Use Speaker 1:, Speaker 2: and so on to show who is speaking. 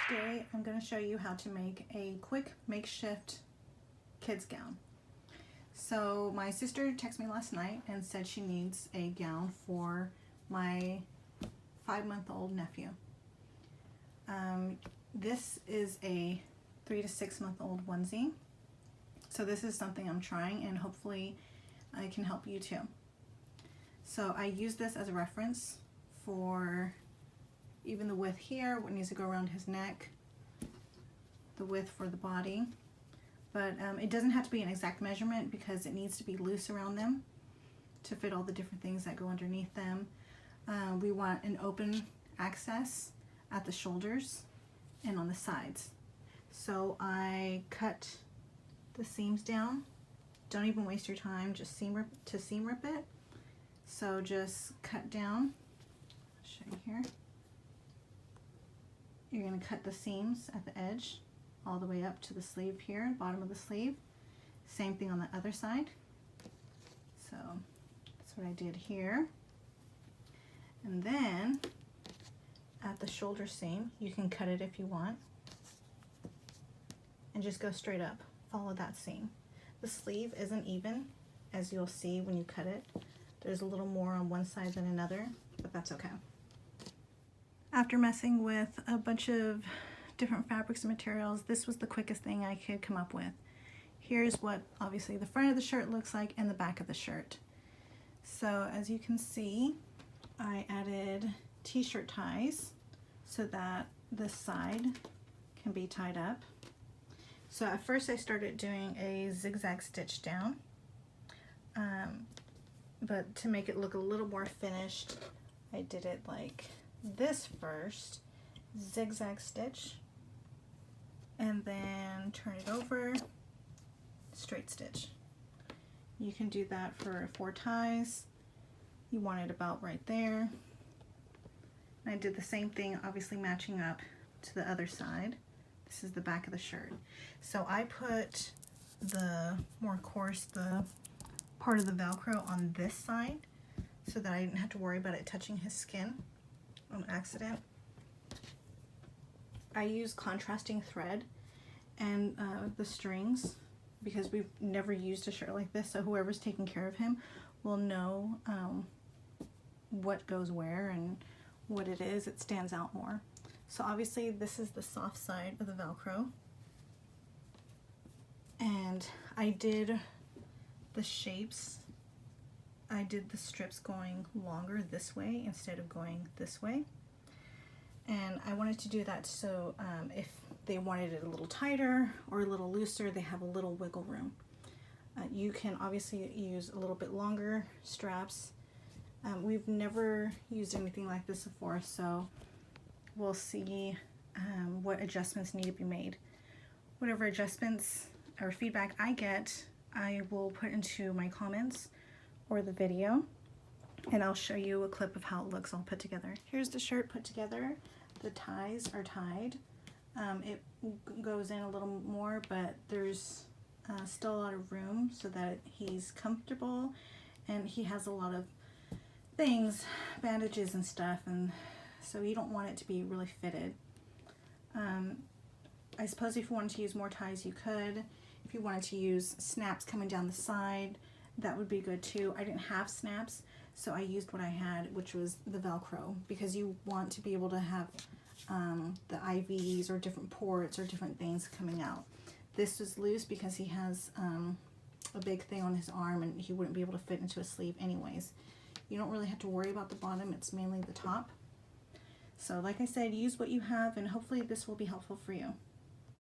Speaker 1: Today I'm going to show you how to make a quick makeshift kids gown. So my sister texted me last night and said she needs a gown for my 5-month-old nephew. This is a 3 to 6 month old onesie. So this is something I'm trying and hopefully I can help you too. So I use this as a reference for even the width here, what needs to go around his neck, the width for the body. But it doesn't have to be an exact measurement because it needs to be loose around them to fit all the different things that go underneath them. We want an open access at the shoulders and on the sides. So I cut the seams down. Don't even waste your time, just seam rip it. So just cut down. I'll show you here. You're going to cut the seams at the edge all the way up to the sleeve here, bottom of the sleeve. Same thing on the other side. So that's what I did here. And then at the shoulder seam, you can cut it if you want. And just go straight up, follow that seam. The sleeve isn't even, as you'll see when you cut it. There's a little more on one side than another, but that's okay. After messing with a bunch of different fabrics and materials, this was the quickest thing I could come up with. Here's what obviously the front of the shirt looks like and the back of the shirt. So as you can see, I added t-shirt ties so that this side can be tied up. So at first I started doing a zigzag stitch down, but to make it look a little more finished, I did it like this first, zigzag stitch, and then turn it over, straight stitch. You can do that for 4 ties. You want it about right there. And I did the same thing, obviously matching up to the other side. This is the back of the shirt. So I put the more coarse, the part of the Velcro on this side so that I didn't have to worry about it touching his skin on accident. I use contrasting thread and the strings because we've never used a shirt like this, so whoever's taking care of him will know what goes where and what it is. It stands out more. So obviously this is the soft side of the Velcro, and I did the shapes. I did the strips going longer this way instead of going this way, and I wanted to do that so if they wanted it a little tighter or a little looser, they have a little wiggle room. You can obviously use a little bit longer straps. We've never used anything like this before, so we'll see what adjustments need to be made. Whatever adjustments or feedback I get, I will put into my comments or the video, and I'll show you a clip of how it looks all put together. Here's the shirt put together. The ties are tied. It goes in a little more, but there's still a lot of room so that he's comfortable, and he has a lot of things, bandages and stuff, and so you don't want it to be really fitted. I suppose if you wanted to use more ties, you could. If you wanted to use snaps coming down the side, that would be good too. I didn't have snaps, so I used what I had, which was the Velcro, because you want to be able to have the IVs or different ports or different things coming out. This was loose because he has a big thing on his arm and he wouldn't be able to fit into a sleeve anyways. You don't really have to worry about the bottom, it's mainly the top. So like I said, use what you have and hopefully this will be helpful for you.